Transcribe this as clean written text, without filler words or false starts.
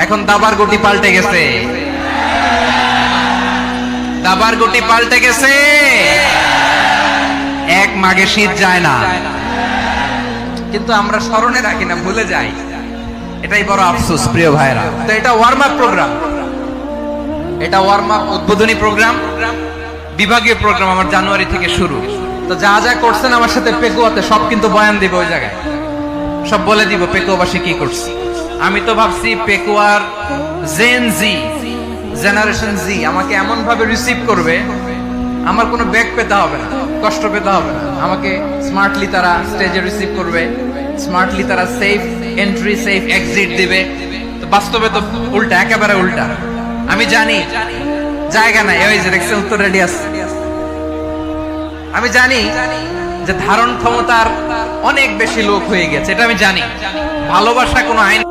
এখন দাবার গুটি পাল্টে গেছে, দাবার গুটি পাল্টে গেছে। এক মাঘে শীত যায় না, কিন্তু আমরা স্মরণে রাখি না, ভুলে যাই। এটাই বড় আফসোস প্রিয় ভাইরা। তো এটা ওয়ার্ম আপ প্রোগ্রাম, এটা ওয়ার্ম আপ উদ্বোধনী প্রোগ্রাম, বিভাগীয় প্রোগ্রাম আমার জানুয়ারি থেকে শুরু। তো যা যা করছেন আমার সাথে পেকুয়াতে সব কিন্তু বয়ান দিব, ওই জায়গায় সব বলে দিব পেকুয়াবাসী কি করছে। আমি তো ভাবছি পেকুয়ার জেন জি, জেনারেশন জি আমাকে এমন ভাবে রিসিভ করবে, আমার কোনো ব্যাক পেতে হবে না, কষ্ট পেতে হবে না। আমাকে স্মার্টলি তারা স্টেজে রিসিভ করবে, স্মার্টলি তারা সেফ এন্ট্রি সেফ এক্সিট দিবে। তো বাস্তবে তো উল্টা, একেবারে উল্টা। আমি জানি জায়গা নাই, ওই যে দেখছেন উত্তর রেডি আছে। আমি জানি যে ধারণ ক্ষমতার অনেক বেশি লোক হয়ে গেছে, এটা আমি জানি। ভালোবাসা কোনো আইন